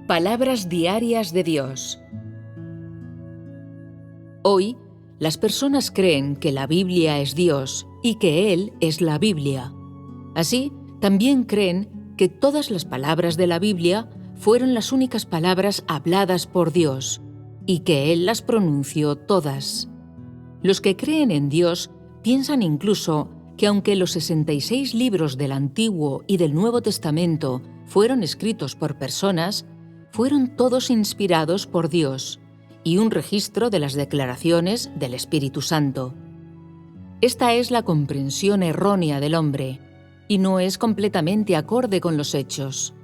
Palabras diarias de Dios. Hoy, las personas creen que la Biblia es Dios y que Él es la Biblia. Así, también creen que todas las palabras de la Biblia fueron las únicas palabras habladas por Dios y que Él las pronunció todas. Los que creen en Dios piensan incluso que aunque los 66 libros del Antiguo y del Nuevo Testamento fueron escritos por personas, fueron todos inspirados por Dios y un registro de las declaraciones del Espíritu Santo. Esta es la comprensión errónea del hombre y no es completamente acorde con los hechos.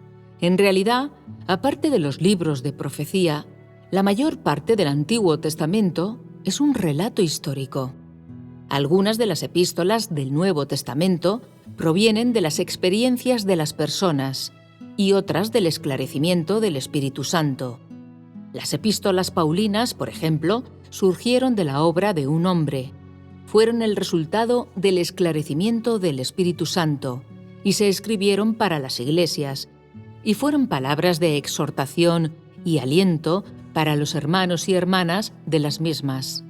En realidad, aparte de los libros de profecía, la mayor parte del Antiguo Testamento es un relato histórico. Algunas de las epístolas del Nuevo Testamento provienen de las experiencias de las personas y otras del esclarecimiento del Espíritu Santo. Las epístolas paulinas, por ejemplo, surgieron de la obra de un hombre. Fueron el resultado del esclarecimiento del Espíritu Santo y se escribieron para las iglesias, y fueron palabras de exhortación y aliento para los hermanos y hermanas de las mismas.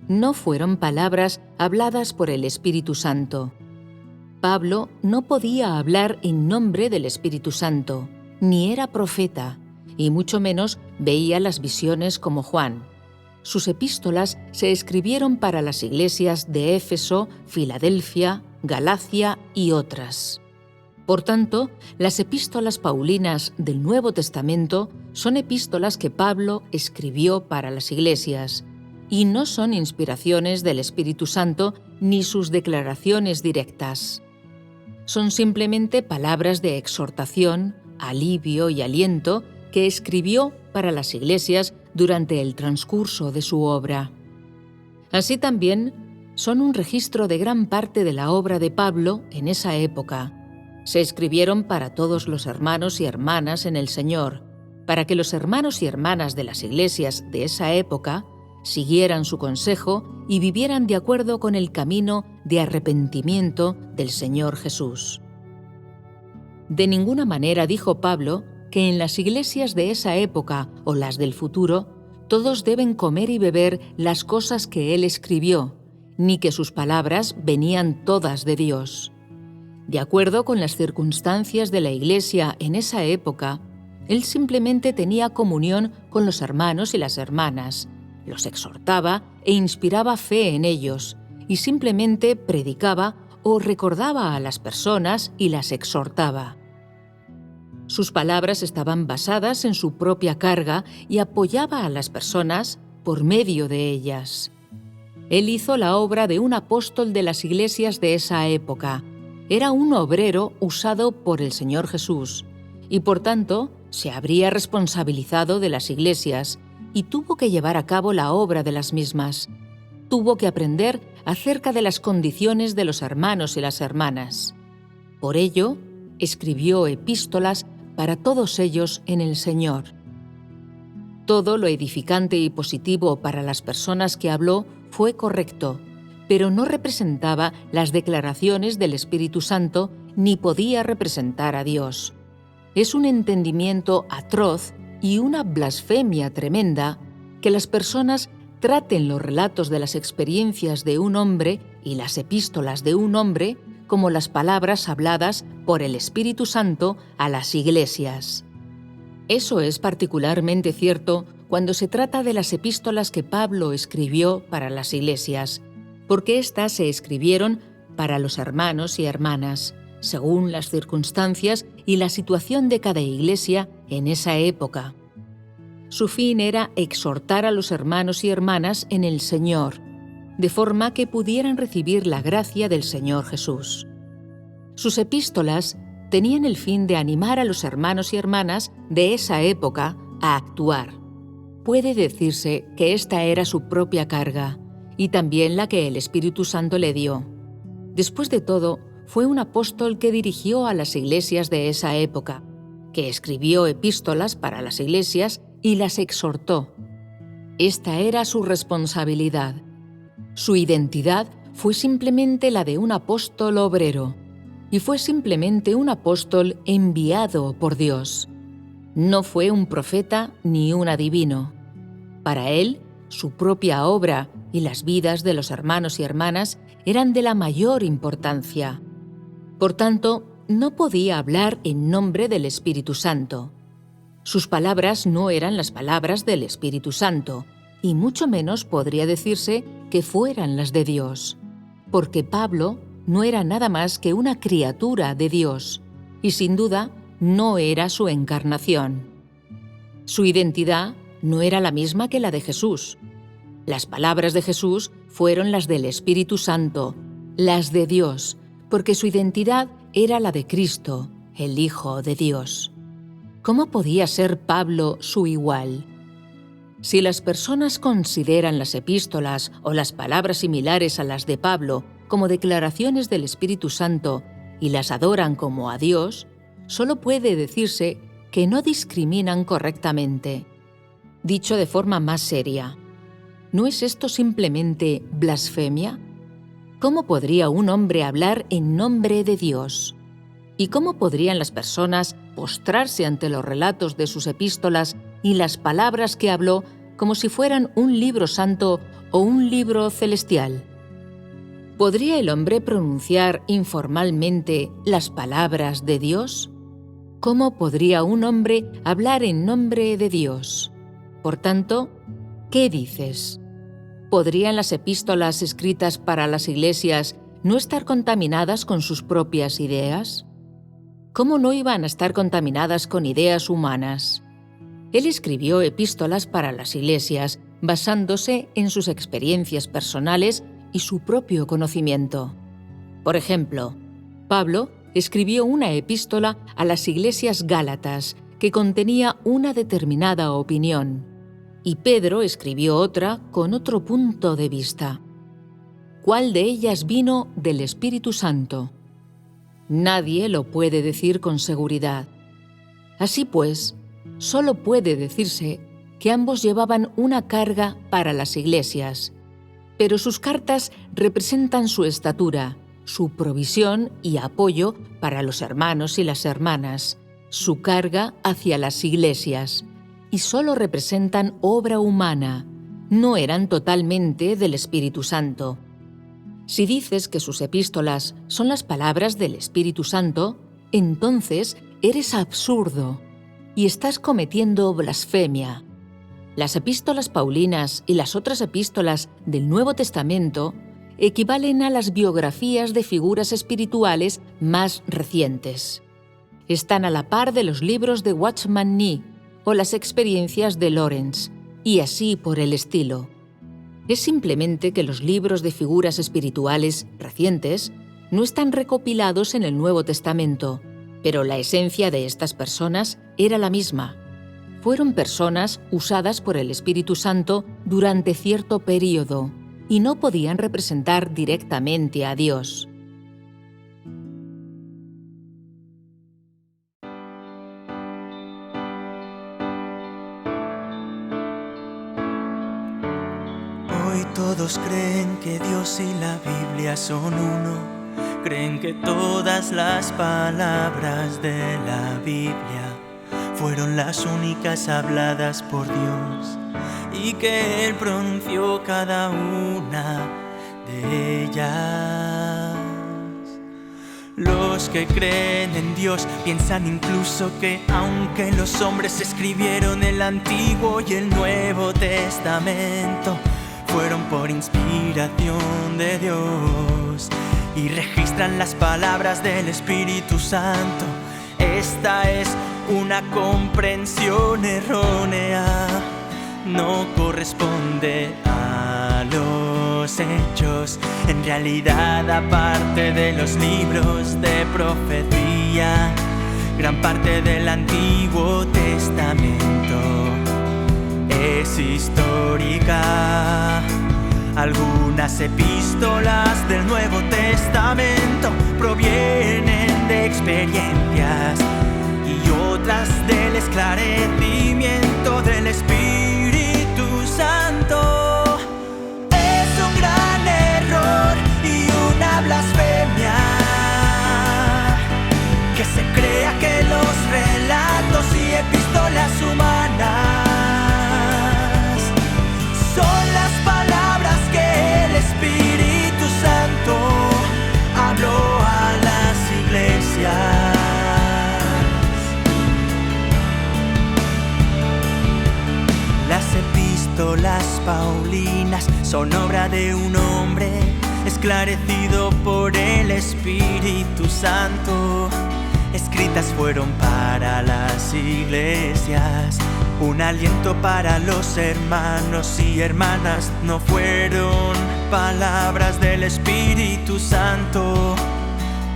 No fueron palabras habladas por el Espíritu Santo. Pablo no podía hablar en nombre del Espíritu Santo, ni era profeta, y mucho menos veía las visiones como Juan. Sus epístolas se escribieron para las iglesias de Éfeso, Filadelfia, Galacia y otras. Por tanto, las epístolas paulinas del Nuevo Testamento son epístolas que Pablo escribió para las iglesias, y no son inspiraciones del Espíritu Santo ni sus declaraciones directas. Son simplemente palabras de exhortación, alivio y aliento que escribió para las iglesias durante el transcurso de su obra. Así también son un registro de gran parte de la obra de Pablo en esa época. Se escribieron para todos los hermanos y hermanas en el Señor, para que los hermanos y hermanas de las iglesias de esa época siguieran su consejo y vivieran de acuerdo con el camino de arrepentimiento del Señor Jesús. De ninguna manera dijo Pablo que en las iglesias de esa época o las del futuro todos deben comer y beber las cosas que él escribió, ni que sus palabras venían todas de Dios. De acuerdo con las circunstancias de la iglesia en esa época, él simplemente tenía comunión con los hermanos y las hermanas, los exhortaba e inspiraba fe en ellos, y simplemente predicaba o recordaba a las personas y las exhortaba. Sus palabras estaban basadas en su propia carga y apoyaba a las personas por medio de ellas. Él hizo la obra de un apóstol de las iglesias de esa época. Era un obrero usado por el Señor Jesús y, por tanto, se habría responsabilizado de las iglesias y tuvo que llevar a cabo la obra de las mismas. Tuvo que aprender acerca de las condiciones de los hermanos y las hermanas. Por ello, escribió epístolas para todos ellos en el Señor. Todo lo edificante y positivo para las personas que habló fue correcto, pero no representaba las declaraciones del Espíritu Santo ni podía representar a Dios. Es un entendimiento atroz y una blasfemia tremenda que las personas traten los relatos de las experiencias de un hombre y las epístolas de un hombre como las palabras habladas por el Espíritu Santo a las iglesias. Eso es particularmente cierto cuando se trata de las epístolas que Pablo escribió para las iglesias, porque éstas se escribieron para los hermanos y hermanas, según las circunstancias y la situación de cada iglesia en esa época. Su fin era exhortar a los hermanos y hermanas en el Señor, de forma que pudieran recibir la gracia del Señor Jesús. Sus epístolas tenían el fin de animar a los hermanos y hermanas de esa época a actuar. Puede decirse que esta era su propia carga, y también la que el Espíritu Santo le dio. Después de todo, fue un apóstol que dirigió a las iglesias de esa época, que escribió epístolas para las iglesias y las exhortó. Esta era su responsabilidad. Su identidad fue simplemente la de un apóstol obrero, y fue simplemente un apóstol enviado por Dios. No fue un profeta ni un adivino. Para él, su propia obra y las vidas de los hermanos y hermanas eran de la mayor importancia. Por tanto, no podía hablar en nombre del Espíritu Santo. Sus palabras no eran las palabras del Espíritu Santo, y mucho menos podría decirse que fueran las de Dios, porque Pablo no era nada más que una criatura de Dios, y sin duda no era su encarnación. Su identidad no era la misma que la de Jesús. Las palabras de Jesús fueron las del Espíritu Santo, las de Dios, porque su identidad era la de Cristo, el Hijo de Dios. ¿Cómo podía ser Pablo su igual? Si las personas consideran las epístolas o las palabras similares a las de Pablo como declaraciones del Espíritu Santo y las adoran como a Dios, solo puede decirse que no discriminan correctamente. Dicho de forma más seria, ¿no es esto simplemente blasfemia? ¿Cómo podría un hombre hablar en nombre de Dios? ¿Y cómo podrían las personas postrarse ante los relatos de sus epístolas y las palabras que habló como si fueran un libro santo o un libro celestial? ¿Podría el hombre pronunciar informalmente las palabras de Dios? ¿Cómo podría un hombre hablar en nombre de Dios? Por tanto, ¿qué dices? ¿Podrían las epístolas escritas para las iglesias no estar contaminadas con sus propias ideas? ¿Cómo no iban a estar contaminadas con ideas humanas? Él escribió epístolas para las iglesias basándose en sus experiencias personales y su propio conocimiento. Por ejemplo, Pablo escribió una epístola a las iglesias gálatas que contenía una determinada opinión, y Pedro escribió otra con otro punto de vista. ¿Cuál de ellas vino del Espíritu Santo? Nadie lo puede decir con seguridad. Así pues, solo puede decirse que ambos llevaban una carga para las iglesias, pero sus cartas representan su estatura, su provisión y apoyo para los hermanos y las hermanas, su carga hacia las iglesias, y solo representan obra humana, no eran totalmente del Espíritu Santo. Si dices que sus epístolas son las palabras del Espíritu Santo, entonces eres absurdo y estás cometiendo blasfemia. Las epístolas paulinas y las otras epístolas del Nuevo Testamento equivalen a las biografías de figuras espirituales más recientes. Están a la par de los libros de Watchman Nee o las experiencias de Lawrence, y así por el estilo. Es simplemente que los libros de figuras espirituales recientes no están recopilados en el Nuevo Testamento, pero la esencia de estas personas era la misma. Fueron personas usadas por el Espíritu Santo durante cierto período y no podían representar directamente a Dios. Hoy todos creen que Dios y la Biblia son uno. Creen que todas las palabras de la Biblia fueron las únicas habladas por Dios y que Él pronunció cada una de ellas. Los que creen en Dios piensan incluso que aunque los hombres escribieron el Antiguo y el Nuevo Testamento, fueron por inspiración de Dios y registran las palabras del Espíritu Santo. Esta es una comprensión errónea, no corresponde a los hechos. En realidad, aparte de los libros de profecía, gran parte del Antiguo Testamento es histórica. Algunas epístolas del Nuevo Testamento provienen de experiencias y otras del esclarecimiento del Espíritu Santo. Es un gran error y una blasfemia que se crea que los relatos y epístolas epístolas paulinas son obra de un hombre esclarecido por el Espíritu Santo. Escritas fueron para las iglesias, un aliento para los hermanos y hermanas. No fueron palabras del Espíritu Santo.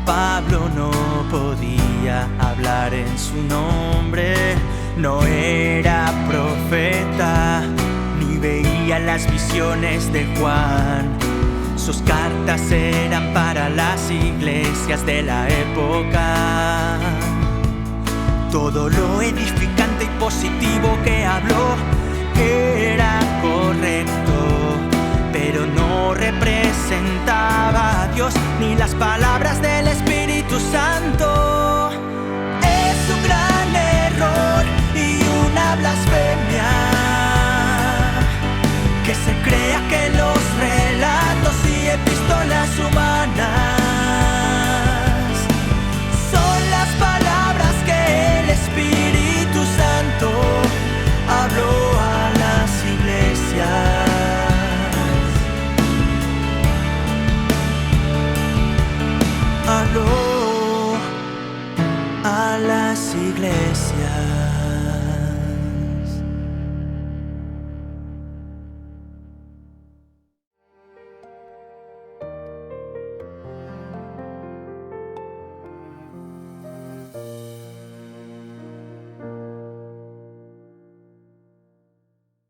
Pablo no podía hablar en su nombre, no era profeta, ni veía las visiones de Juan. Sus cartas eran para las iglesias de la época. Todo lo edificante y positivo que habló era correcto, pero no representaba a Dios ni las palabras del Espíritu Santo.